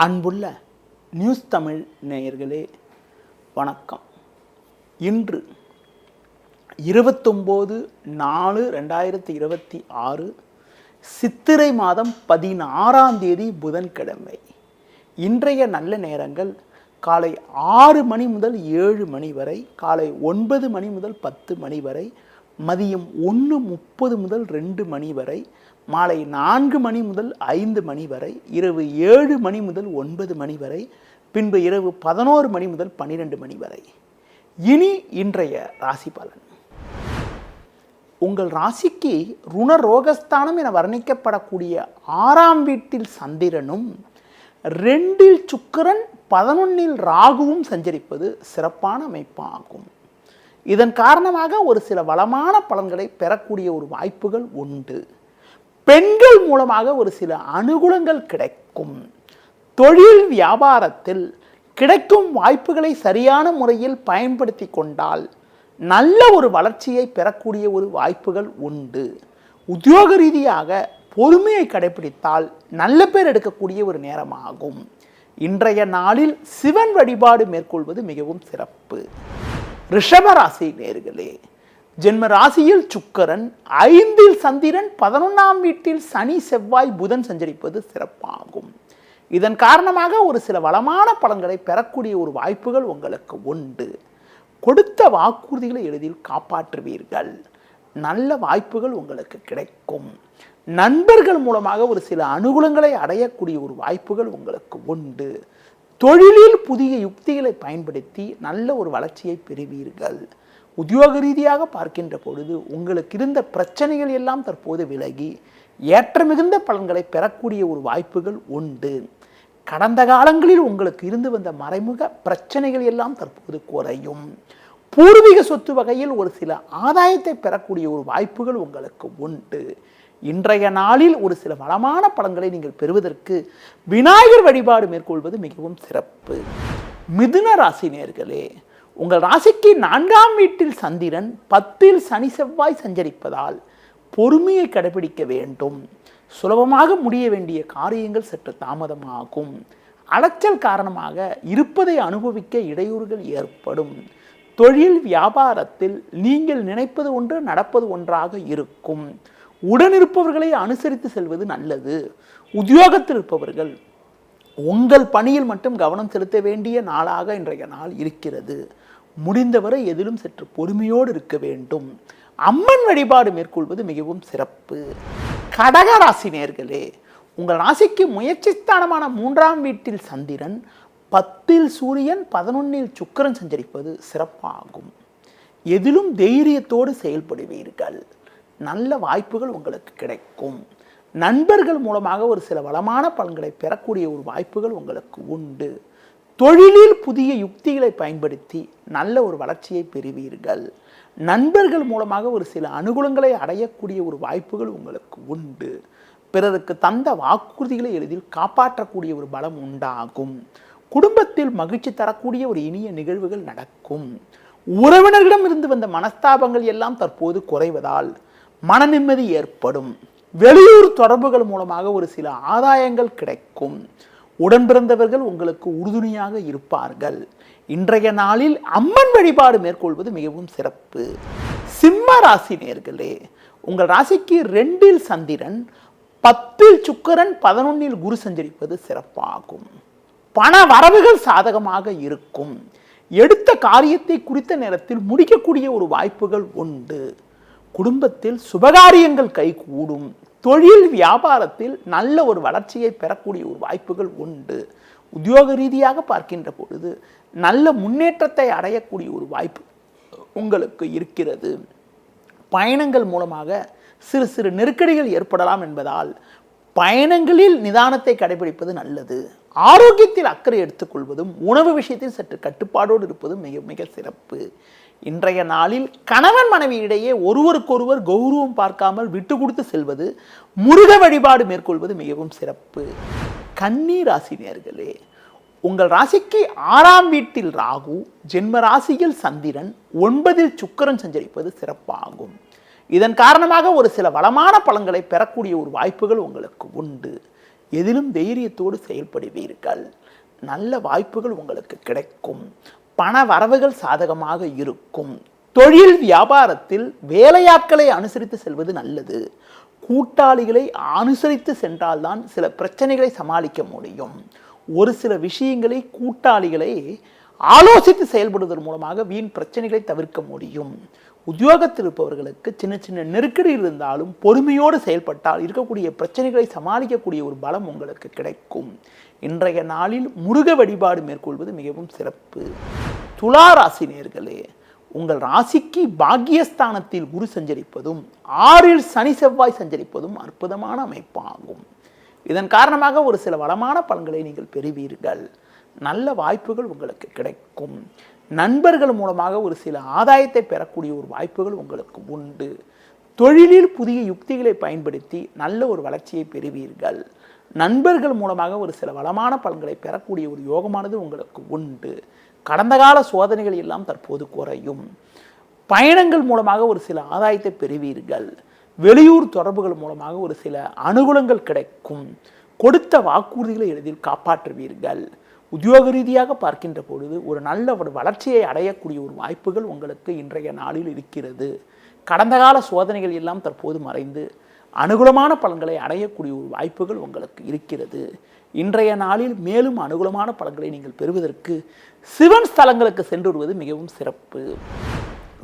அன்புள்ள நியூஸ் தமிழ் நேயர்களே வணக்கம். இன்று 29/4/2026 சித்திரை மாதம் 16ஆம் தேதி புதன்கிழமை. இன்றைய நல்ல நேரங்கள் காலை 6 மணி முதல் 7 மணி வரை, காலை 9 மணி முதல் 10 மணி வரை, மதியம் 1:30 முதல் 2 மணி வரை, மாலை 4 மணி முதல் 5 மணி வரை, இரவு 7 மணி முதல் 9 மணி வரை, பின்பு இரவு 11 மணி முதல் 12 மணி வரை. இனி இன்றைய ராசி பலன். உங்கள் ராசிக்கு ருணரோகஸ்தானம் என வர்ணிக்கப்படக்கூடிய 6ஆம் வீட்டில் சந்திரனும் 2இல் சுக்கிரன் 11இல் ராகுவும் சஞ்சரிப்பது சிறப்பான அமைப்பாகும். இதன் காரணமாக ஒரு சில வளமான பலன்களை பெறக்கூடிய ஒரு வாய்ப்புகள் உண்டு. பெண்கள் மூலமாக ஒரு சில அனுகூலங்கள் கிடைக்கும். தொழில் வியாபாரத்தில் கிடைக்கும் வாய்ப்புகளை சரியான முறையில் பயன்படுத்தி கொண்டால் நல்ல ஒரு வளர்ச்சியை பெறக்கூடிய ஒரு வாய்ப்புகள் உண்டு. உத்தியோக ரீதியாக பொறுமையை கடைபிடித்தால் நல்ல பேர் எடுக்கக்கூடிய ஒரு நேரமாகும். இன்றைய நாளில் சிவன் வழிபாடு மேற்கொள்வது மிகவும் சிறப்பு. ரிஷபராசி நேயர்களே, ஜென்ம ராசியில் சுக்கிரன், 5இல் சந்திரன், 11ஆம் வீட்டில் சனி, செவ்வாய், புதன் சஞ்சரிப்பது சிறப்பாகும். இதன் காரணமாக ஒரு சில வளமான பலன்களை பெறக்கூடிய ஒரு வாய்ப்புகள் உங்களுக்கு உண்டு. கொடுத்த வாக்குறுதிகளை எளிதில் காப்பாற்றுவீர்கள். நல்ல வாய்ப்புகள் உங்களுக்கு கிடைக்கும். நண்பர்கள் மூலமாக ஒரு சில அனுகூலங்களை அடையக்கூடிய ஒரு வாய்ப்புகள் உங்களுக்கு உண்டு. தொழிலில் புதிய யுக்திகளை பயன்படுத்தி நல்ல ஒரு வளர்ச்சியை பெறுவீர்கள். உத்தியோக ரீதியாக பார்க்கின்ற பொழுது உங்களுக்கு இருந்த பிரச்சனைகள் எல்லாம் தற்போது விலகி ஏற்ற மிகுந்த பலன்களை பெறக்கூடிய ஒரு வாய்ப்புகள் உண்டு. கடந்த காலங்களில் உங்களுக்கு இருந்து வந்த மறைமுக பிரச்சனைகள் எல்லாம் தற்போது குறையும். பூர்வீக சொத்து வகையில் ஒரு சில ஆதாயத்தை பெறக்கூடிய ஒரு வாய்ப்புகள் உங்களுக்கு உண்டு. இன்றைய நாளில் ஒரு சில வளமான பலன்களை நீங்கள் பெறுவதற்கு விநாயகர் வழிபாடு மேற்கொள்வது மிகவும் சிறப்பு. மிதுன ராசி நேயர்களே, உங்கள் ராசிக்கு 4ஆம் வீட்டில் சந்திரன், 10இல் சனி, செவ்வாய் சஞ்சரிப்பதால் பொறுமையை கடைபிடிக்க வேண்டும். சுலபமாக முடிய வேண்டிய காரியங்கள் சற்று தாமதமாகும். அலைச்சல் காரணமாக இருப்பதை அனுபவிக்க இடையூறுகள் ஏற்படும். தொழில் வியாபாரத்தில் நீங்கள் நினைப்பது ஒன்று, நடப்பது ஒன்றாக இருக்கும். உடனிருப்பவர்களை அனுசரித்து செல்வது நல்லது. உத்தியோகத்தில் இருப்பவர்கள் உங்கள் பணியில் மட்டும் கவனம் செலுத்த வேண்டிய நாளாக இன்றைய நாள் இருக்கிறது. முடிந்தவரை எதிலும் சற்று பொறுமையோடு இருக்க வேண்டும். அம்மன் வழிபாடு மேற்கொள்வது மிகவும் சிறப்பு. கடகராசி நேயர்களே, உங்கள் ராசிக்கு முயற்சி ஸ்தானமான 3ஆம் வீட்டில் சந்திரன், 10இல் சூரியன், 11இல் சுக்கிரன் சஞ்சரிப்பது சிறப்பாகும். எதிலும் தைரியத்தோடு செயல்படுவீர்கள். நல்ல வாய்ப்புகள் உங்களுக்கு கிடைக்கும். நண்பர்கள் மூலமாக ஒரு சில வளமான பலன்களை பெறக்கூடிய ஒரு வாய்ப்புகள் உங்களுக்கு உண்டு. தொழிலில் புதிய யுக்திகளை பயன்படுத்தி நல்ல ஒரு வளர்ச்சியை பெறுவீர்கள். நண்பர்கள் மூலமாக ஒரு சில அனுகூலங்களை அடையக்கூடிய ஒரு வாய்ப்புகள் உங்களுக்கு உண்டு. பிறருக்கு தந்த வாக்குறுதிகளை எளிதில் காப்பாற்றக்கூடிய ஒரு பலம் உண்டாகும். குடும்பத்தில் மகிழ்ச்சி தரக்கூடிய ஒரு இனிய நிகழ்வுகள் நடக்கும். உறவினர்களிடம் இருந்து வந்த மனஸ்தாபங்கள் எல்லாம் தற்போது குறைவதால் மன நிம்மதி ஏற்படும். வெளியூர் தொடர்புகள் மூலமாக ஒரு சில ஆதாயங்கள் கிடைக்கும். உடன் பிறந்தவர்கள் உங்களுக்கு உறுதுணையாக இருப்பார்கள். இன்றைய நாளில் அம்மன் வழிபாடு மேற்கொள்வது மிகவும் சிறப்பு. சிம்ம ராசி நேயர்களே, உங்கள் ராசிக்கு 2இல் சந்திரன், 10இல் சுக்கிரன், 11இல் குரு சஞ்சரிப்பது சிறப்பாகும். பண வரவுகள் சாதகமாக இருக்கும். எடுத்த காரியத்தை குறித்த நேரத்தில் முடிக்கக்கூடிய ஒரு வாய்ப்புகள் உண்டு. குடும்பத்தில் சுபகாரியங்கள் கைகூடும். தொழில் வியாபாரத்தில் நல்ல ஒரு வளர்ச்சியை பெறக்கூடிய ஒரு வாய்ப்புகள் உண்டு. உத்தியோக ரீதியாக பார்க்கின்ற பொழுது நல்ல முன்னேற்றத்தை அடையக்கூடிய ஒரு வாய்ப்பு உங்களுக்கு இருக்கிறது. பயணங்கள் மூலமாக சிறு சிறு நெருக்கடிகள் ஏற்படலாம் என்பதால் பயணங்களில் நிதானத்தை கடைபிடிப்பது நல்லது. ஆரோக்கியத்தில் அக்கறை எடுத்துக்கொள்வதும் உணவு விஷயத்தில் சற்று கட்டுப்பாடோடு இருப்பதும் மிக மிக சிறப்பு. இன்றைய நாளில் கணவன் மனைவி இடையே ஒருவருக்கொருவர் கௌரவம் பார்க்காமல் விட்டு கொடுத்து செல்வது, முருக வழிபாடு மேற்கொள்வது மிகவும் சிறப்பு. கன்னி ராசி நேயர்களே, உங்கள் ராசிக்கு 6ஆம் வீட்டில் ராகு, ஜென்ம ராசியில் சந்திரன், 9இல் சுக்கிரன் சஞ்சரிப்பது சிறப்பாகும். இதன் காரணமாக ஒரு சில வளமான பலன்களை பெறக்கூடிய ஒரு வாய்ப்புகள் உங்களுக்கு உண்டு. எதிலும் தைரியத்தோடு செயல்படுவீர்கள். நல்ல வாய்ப்புகள் உங்களுக்கு கிடைக்கும். பண வரவுகள் சாதகமாக இருக்கும். தொழில் வியாபாரத்தில் வேலையாட்களை அனுசரித்து செல்வது நல்லது. கூட்டாளிகளை அனுசரித்து சென்றால்தான் சில பிரச்சனைகளை சமாளிக்க முடியும். ஒரு சில விஷயங்களை கூட்டாளிகளை ஆலோசித்து செயல்படுவதன் மூலமாக வீண் பிரச்சனைகளை தவிர்க்க முடியும். உத்தியோகத்தில் இருப்பவர்களுக்கு சின்ன சின்ன நெருக்கடி இருந்தாலும் பொறுமையோடு செயல்பட்டால் இருக்கக்கூடிய பிரச்சனைகளை சமாளிக்கக்கூடிய ஒரு பலம் உங்களுக்கு கிடைக்கும். இன்றைய நாளில் முருக வழிபாடு மேற்கொள்வது மிகவும் சிறப்பு. துலா ராசி நேயர்களே, உங்கள் ராசிக்கு பாக்கியஸ்தானத்தில் குரு சஞ்சரிப்பதும் 6இல் சனி செவ்வாய் சஞ்சரிப்பதும் அற்புதமான அமைப்பாகும். இதன் காரணமாக ஒரு சில வளமான பலன்களை நீங்கள் பெறுவீர்கள். நல்ல வாய்ப்புகள் உங்களுக்கு கிடைக்கும். நண்பர்கள் மூலமாக ஒரு சில ஆதாயத்தை பெறக்கூடிய ஒரு வாய்ப்புகள் உங்களுக்கு உண்டு. தொழிலில் புதிய யுக்திகளை பயன்படுத்தி நல்ல ஒரு வளர்ச்சியை பெறுவீர்கள். நண்பர்கள் மூலமாக ஒரு சில வளமான பலன்களை பெறக்கூடிய ஒரு யோகமானது உங்களுக்கு உண்டு. கடந்த கால சோதனைகள் எல்லாம் தற்போது குறையும். பயணங்கள் மூலமாக ஒரு சில ஆதாயத்தை பெறுவீர்கள். வெளியூர் தொடர்புகள் மூலமாக ஒரு சில அனுகூலங்கள் கிடைக்கும். கொடுத்த வாக்குறுதிகளை எளிதில் காப்பாற்றுவீர்கள். உத்தியோக ரீதியாக பார்க்கின்ற பொழுது ஒரு நல்ல ஒரு வளர்ச்சியை அடையக்கூடிய ஒரு வாய்ப்புகள் உங்களுக்கு இன்றைய நாளில் இருக்கிறது. கடந்த கால சோதனைகள் எல்லாம் தற்போது மறைந்து அனுகூலமான பலன்களை அடையக்கூடிய ஒரு வாய்ப்புகள் உங்களுக்கு இருக்கிறது. இன்றைய நாளில் மேலும் அனுகூலமான பலன்களை நீங்கள் பெறுவதற்கு சிவன் ஸ்தலங்களுக்கு சென்று வருவது மிகவும் சிறப்பு.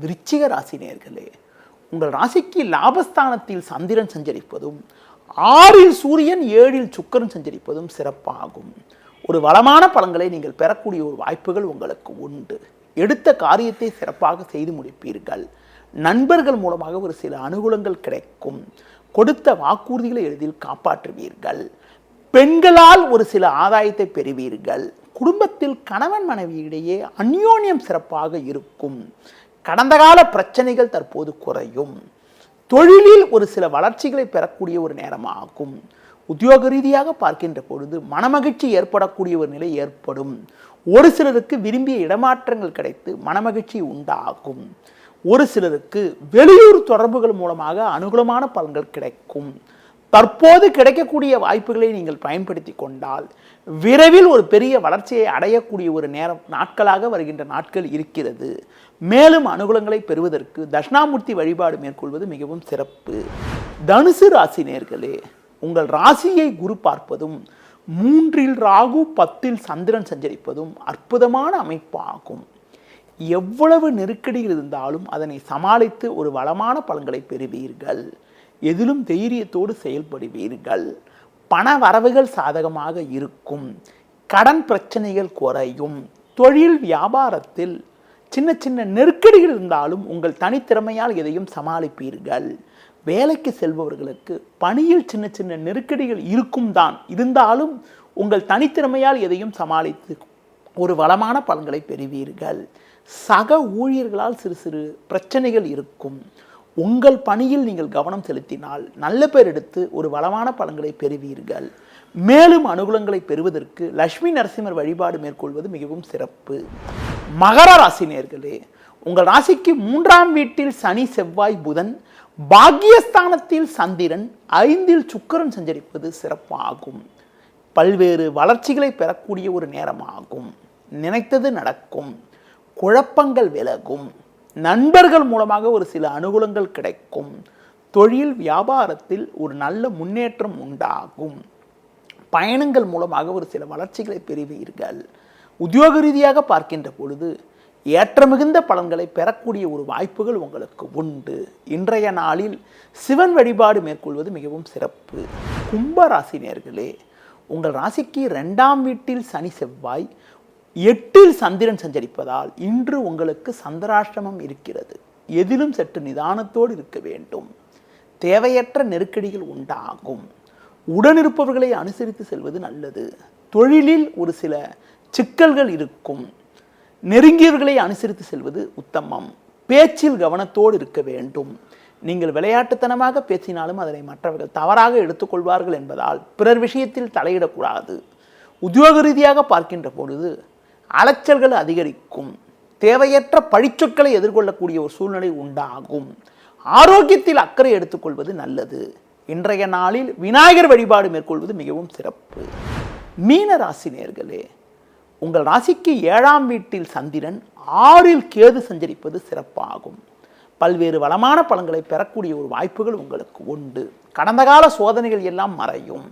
விருச்சிக ராசி நேயர்களே, உங்கள் ராசிக்கு லாபஸ்தானத்தில் சந்திரன் சஞ்சரிப்பதும் 6இல் சூரியன் 7இல் சுக்கிரன் சஞ்சரிப்பதும் சிறப்பாகும். ஒரு வளமான பலன்களை நீங்கள் பெறக்கூடிய ஒரு வாய்ப்புகள் உங்களுக்கு உண்டு. எடுத்த காரியத்தை சிறப்பாக செய்து முடிப்பீர்கள். நண்பர்கள் மூலமாக ஒரு சில அனுகூலங்கள் கிடைக்கும். கொடுத்த வாக்குறுதிகளை எளிதில் காப்பாற்றுவீர்கள். பெண்களால் ஒரு சில ஆதாயத்தை பெறுவீர்கள். குடும்பத்தில் கணவன் மனைவியிடையே அந்யோன்யம் சிறப்பாக இருக்கும். கடந்த கால பிரச்சனைகள் தற்போது குறையும். தொழிலில் ஒரு சில வளர்ச்சிகளை பெறக்கூடிய ஒரு நேரமாகும். உத்தியோக ரீதியாக பார்க்கின்ற பொழுது மனமகிழ்ச்சி ஏற்படக்கூடிய ஒரு நிலை ஏற்படும். ஒரு சிலருக்கு விரும்பிய இடமாற்றங்கள் கிடைத்து மனமகிழ்ச்சி உண்டாகும். ஒரு சிலருக்கு வெளியூர் தொடர்புகள் மூலமாக அனுகூலமான பலன்கள் கிடைக்கும். தற்போது கிடைக்கக்கூடிய வாய்ப்புகளை நீங்கள் பயன்படுத்தி கொண்டால் விரைவில் ஒரு பெரிய வளர்ச்சியை அடையக்கூடிய ஒரு நாட்களாக வருகின்ற நாட்கள் இருக்கிறது. மேலும் அனுகூலங்களை பெறுவதற்கு தட்சிணாமூர்த்தி வழிபாடு மேற்கொள்வது மிகவும் சிறப்பு. தனுசு ராசி நேயர்களே, உங்கள் ராசியை குரு பார்ப்பதும் 3இல் ராகு 10இல் சந்திரன் சஞ்சரிப்பதும் அற்புதமான அமைப்பாகும். எவ்வளவு நெருக்கடிகள் இருந்தாலும் அதனை சமாளித்து ஒரு வளமான பலன்களை பெறுவீர்கள். எதிலும் தைரியத்தோடு செயல்படுவீர்கள். பண வரவுகள் சாதகமாக இருக்கும். கடன் பிரச்சனைகள் குறையும். தொழில் வியாபாரத்தில் சின்ன சின்ன நெருக்கடிகள் இருந்தாலும் உங்கள் தனித்திறமையால் எதையும் சமாளிப்பீர்கள். வேலைக்கு செல்பவர்களுக்கு பணியில் சின்ன சின்ன நெருக்கடிகள் இருந்தாலும் உங்கள் தனித்திறமையால் எதையும் சமாளித்து ஒரு வளமான பலன்களை பெறுவீர்கள். சக ஊழியர்களால் சிறு சிறு பிரச்சனைகள் இருக்கும். உங்கள் பணியில் நீங்கள் கவனம் செலுத்தினால் நல்ல பேர் எடுத்து ஒரு வளமான பலன்களை பெறுவீர்கள். மேலும் அனுகூலங்களை பெறுவதற்கு லட்சுமி நரசிம்மர் வழிபாடு மேற்கொள்வது மிகவும் சிறப்பு. மகர ராசி நேயர்களே, உங்கள் ராசிக்கு 3ஆம் வீட்டில் சனி செவ்வாய் புதன், பாக்கியஸ்தானத்தில் சந்திரன், 5இல் சுக்கிரன் சஞ்சரிப்பது சிறப்பாகும். பல்வேறு வளர்ச்சிகளை பெறக்கூடிய ஒரு நேரமாகும். நினைத்தது நடக்கும். குழப்பங்கள் விலகும். நண்பர்கள் மூலமாக ஒரு சில அனுகூலங்கள் கிடைக்கும். தொழில் வியாபாரத்தில் ஒரு நல்ல முன்னேற்றம் உண்டாகும். பயணங்கள் மூலமாக ஒரு சில வளர்ச்சிகளை பெறுவீர்கள். உத்தியோக ரீதியாக பார்க்கின்ற பொழுது ஏற்ற மிகுந்த பலன்களை பெறக்கூடிய ஒரு வாய்ப்புகள் உங்களுக்கு உண்டு. இன்றைய நாளில் சிவன் வழிபாடு மேற்கொள்வது மிகவும் சிறப்பு. கும்பராசி நேயர்களே, உங்கள் ராசிக்கு 2ஆம் வீட்டில் சனி செவ்வாய், 8இல் சந்திரன் சஞ்சரிப்பதால் இன்று உங்களுக்கு சந்திராஷ்டமம் இருக்கிறது. எதிலும் சற்று நிதானத்தோடு இருக்க வேண்டும். தேவையற்ற நெருக்கடிகள் உண்டாகும். உடனிருப்பவர்களை அனுசரித்து செல்வது நல்லது. தொழிலில் ஒரு சில சிக்கல்கள் இருக்கும். நெருங்கியவர்களை அனுசரித்து செல்வது உத்தமம். பேச்சில் கவனத்தோடு இருக்க வேண்டும். நீங்கள் விளையாட்டுத்தனமாக பேசினாலும் அதனை மற்றவர்கள் தவறாக எடுத்துக்கொள்வார்கள் என்பதால் பிறர் விஷயத்தில் தலையிடக்கூடாது. உத்தியோக ரீதியாக பார்க்கின்ற பொழுது அலைச்சல்கள் அதிகரிக்கும். தேவையற்ற பழிச்சொற்களை எதிர்கொள்ளக்கூடிய ஒரு சூழ்நிலை உண்டாகும். ஆரோக்கியத்தில் அக்கறை எடுத்துக்கொள்வது நல்லது. இன்றைய நாளில் விநாயகர் வழிபாடு மேற்கொள்வது மிகவும் சிறப்பு. மீன ராசி நேயர்களே, உங்கள் ராசிக்கு 7ஆம் வீட்டில் சந்திரன், 6இல் கேது சஞ்சரிப்பது சிறப்பாகும். பல்வேறு வளமான பலன்களை பெறக்கூடிய ஒரு வாய்ப்புகள் உங்களுக்கு உண்டு. கடந்த கால சோதனைகள் எல்லாம் மறையும்.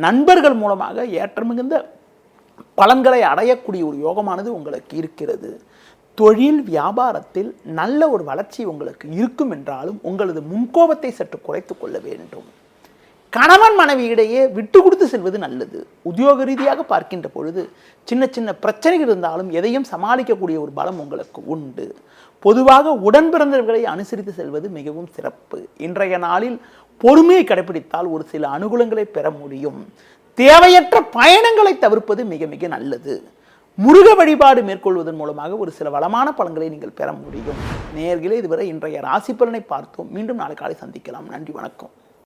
நண்பர்கள் மூலமாக ஏற்றம் மிகுந்த பலன்களை அடையக்கூடிய ஒரு யோகமானது உங்களுக்கு இருக்கிறது. தொழில் வியாபாரத்தில் நல்ல ஒரு வளர்ச்சி உங்களுக்கு இருக்கும் என்றாலும் உங்களது முன்கோபத்தை சற்று குறைத்து கொள்ள வேண்டும். கணவன் மனைவி இடையே விட்டு கொடுத்து செல்வது நல்லது. உத்தியோக ரீதியாக பார்க்கின்ற பொழுது சின்ன சின்ன பிரச்சனைகள் இருந்தாலும் எதையும் சமாளிக்கக்கூடிய ஒரு பலம் உங்களுக்கு உண்டு. பொதுவாக உடன் பிறந்தவர்களை அனுசரித்து செல்வது மிகவும் சிறப்பு. இன்றைய நாளில் பொறுமையை கடைபிடித்தால் ஒரு சில அனுகூலங்களை பெற முடியும். தேவையற்ற பயணங்களை தவிர்ப்பது மிக மிக நல்லது. முருக வழிபாடு மேற்கொள்வதன் மூலமாக ஒரு சில வளமான பலன்களை நீங்கள் பெற முடியும். நேயர்களே, இதுவரை இன்றைய ராசி பலனை பார்த்தோம். மீண்டும் நாளை காலை சந்திக்கலாம். நன்றி, வணக்கம்.